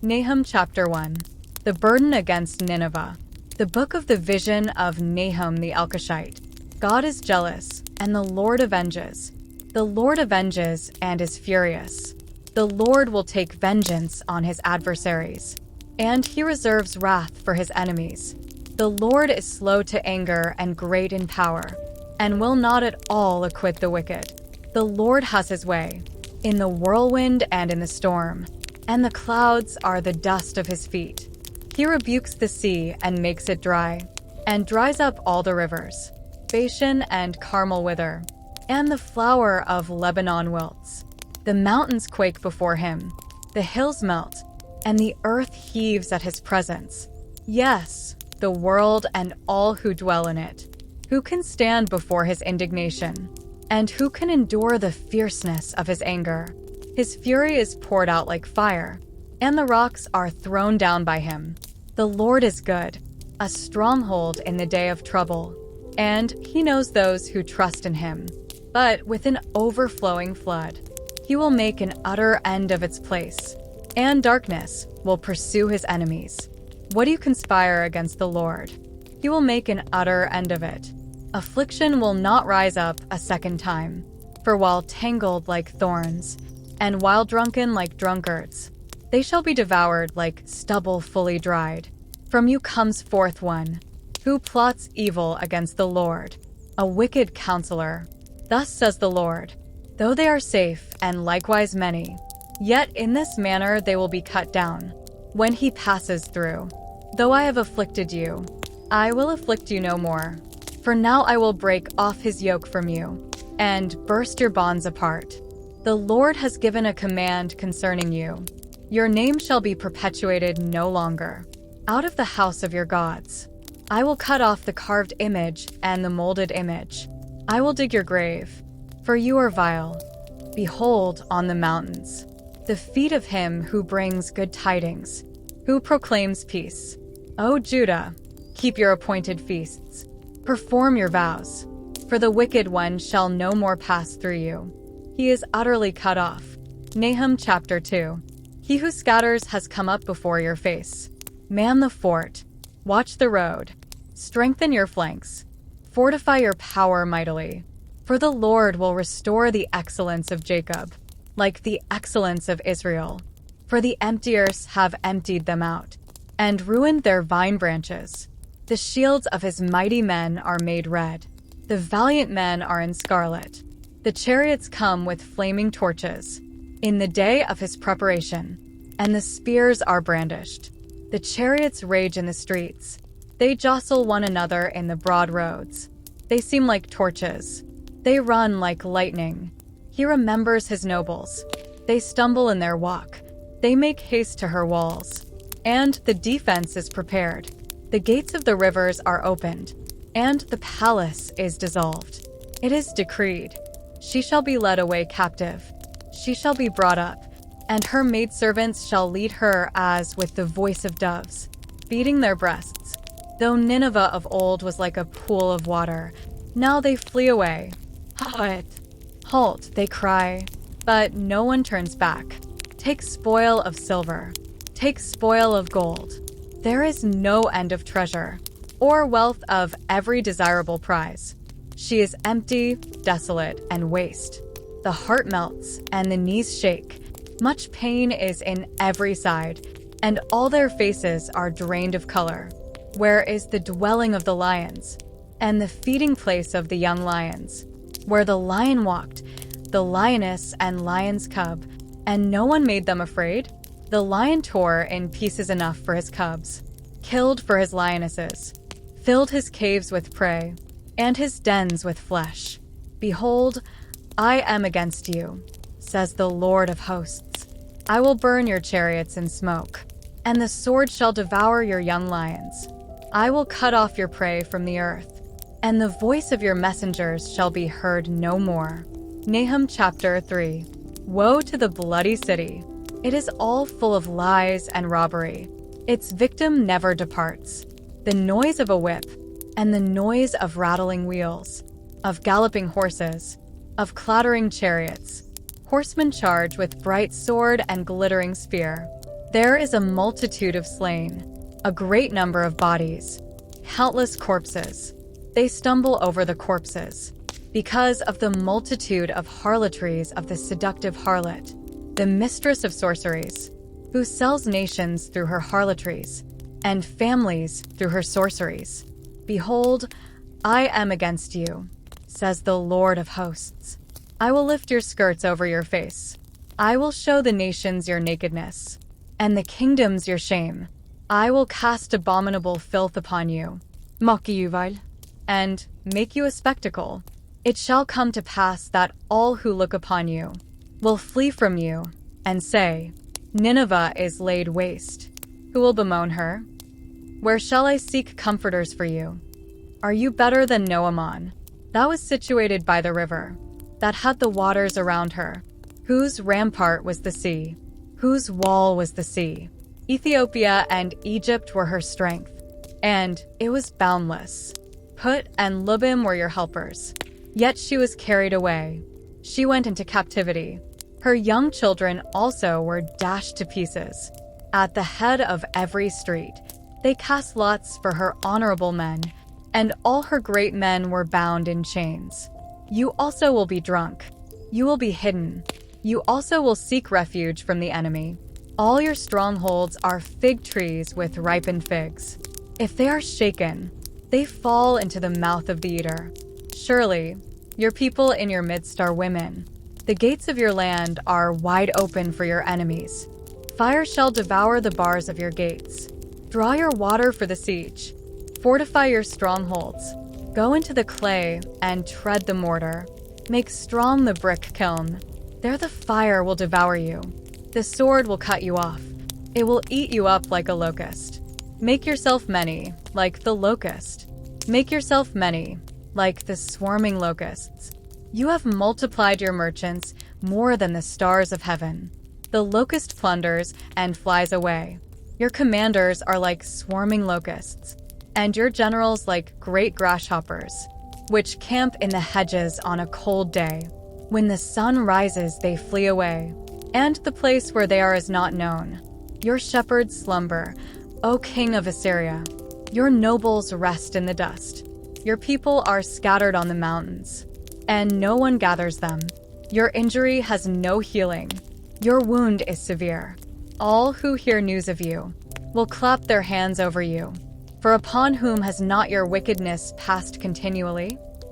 Nahum chapter 1. The burden against Nineveh. The book of the vision of Nahum the Elkoshite. God is jealous, and the Lord avenges. The Lord avenges and is furious. The Lord will take vengeance on his adversaries, and he reserves wrath for his enemies. The Lord is slow to anger and great in power, and will not at all acquit the wicked. The Lord has his way, in the whirlwind and in the storm, and the clouds are the dust of his feet. He rebukes the sea and makes it dry, and dries up all the rivers. Bashan and Carmel wither, and the flower of Lebanon wilts. The mountains quake before him, the hills melt, and the earth heaves at his presence. Yes, the world and all who dwell in it. Who can stand before his indignation? And who can endure the fierceness of his anger? His fury is poured out like fire, and the rocks are thrown down by him. The Lord is good, a stronghold in the day of trouble, and he knows those who trust in him. But with an overflowing flood, he will make an utter end of its place, and darkness will pursue his enemies. What do you conspire against the Lord? He will make an utter end of it. Affliction will not rise up a second time, for while tangled like thorns, and while drunken like drunkards, they shall be devoured like stubble fully dried. From you comes forth one who plots evil against the Lord, a wicked counselor. Thus says the Lord, though they are safe and likewise many, yet in this manner they will be cut down when he passes through. Though I have afflicted you, I will afflict you no more. For now I will break off his yoke from you, and burst your bonds apart. The Lord has given a command concerning you. Your name shall be perpetuated no longer. Out of the house of your gods, I will cut off the carved image and the molded image. I will dig your grave, for you are vile. Behold, on the mountains, the feet of him who brings good tidings, who proclaims peace. O Judah, keep your appointed feasts. Perform your vows, for the wicked one shall no more pass through you. He is utterly cut off. Nahum chapter 2. He who scatters has come up before your face. Man the fort, watch the road, strengthen your flanks, fortify your power mightily. For the Lord will restore the excellence of Jacob, like the excellence of Israel. For the emptiers have emptied them out, and ruined their vine branches. The shields of his mighty men are made red. The valiant men are in scarlet. The chariots come with flaming torches in the day of his preparation, and the spears are brandished. The chariots rage in the streets. They jostle one another in the broad roads. They seem like torches. They run like lightning. He remembers his nobles. They stumble in their walk. They make haste to her walls. And the defense is prepared. The gates of the rivers are opened, and the palace is dissolved. It is decreed, she shall be led away captive. She shall be brought up, and her maidservants shall lead her as with the voice of doves, beating their breasts. Though Nineveh of old was like a pool of water, now they flee away. Halt! Halt, they cry, but no one turns back. Take spoil of silver, take spoil of gold. There is no end of treasure, or wealth of every desirable prize. She is empty, desolate, and waste. The heart melts, and the knees shake. Much pain is in every side, and all their faces are drained of color. Where is the dwelling of the lions, and the feeding place of the young lions? Where the lion walked, the lioness and lion's cub, and no one made them afraid? The lion tore in pieces enough for his cubs, killed for his lionesses, filled his caves with prey, and his dens with flesh. Behold, I am against you, says the Lord of hosts. I will burn your chariots in smoke, and the sword shall devour your young lions. I will cut off your prey from the earth, and the voice of your messengers shall be heard no more. Nahum chapter 3. Woe to the bloody city! It is all full of lies and robbery. Its victim never departs. The noise of a whip, and the noise of rattling wheels, of galloping horses, of clattering chariots. Horsemen charge with bright sword and glittering spear. There is a multitude of slain, a great number of bodies, countless corpses. They stumble over the corpses because of the multitude of harlotries of the seductive harlot, the mistress of sorceries, who sells nations through her harlotries and families through her sorceries. Behold, I am against you, says the Lord of hosts. I will lift your skirts over your face. I will show the nations your nakedness, and the kingdoms your shame. I will cast abominable filth upon you, and make you a spectacle. It shall come to pass that all who look upon you will flee from you and say, Nineveh is laid waste. Who will bemoan her? Where shall I seek comforters for you? Are you better than Noamon? That was situated by the river, that had the waters around her, whose rampart was the sea, whose wall was the sea. Ethiopia and Egypt were her strength, and it was boundless. Put and Lubim were your helpers. Yet she was carried away. She went into captivity. Her young children also were dashed to pieces. At the head of every street, they cast lots for her honorable men, and all her great men were bound in chains. You also will be drunk. You will be hidden. You also will seek refuge from the enemy. All your strongholds are fig trees with ripened figs. If they are shaken, they fall into the mouth of the eater. Surely, your people in your midst are women. The gates of your land are wide open for your enemies. Fire shall devour the bars of your gates. Draw your water for the siege. Fortify your strongholds. Go into the clay and tread the mortar. Make strong the brick kiln. There the fire will devour you. The sword will cut you off. It will eat you up like a locust. Make yourself many, like the locust. Make yourself many, like the swarming locusts. You have multiplied your merchants more than the stars of heaven. The locust plunders and flies away. Your commanders are like swarming locusts, and your generals like great grasshoppers, which camp in the hedges on a cold day. When the sun rises, they flee away, and the place where they are is not known. Your shepherds slumber, O king of Assyria. Your nobles rest in the dust. Your people are scattered on the mountains, and no one gathers them. Your injury has no healing. Your wound is severe. All who hear news of you will clap their hands over you. For upon whom has not your wickedness passed continually?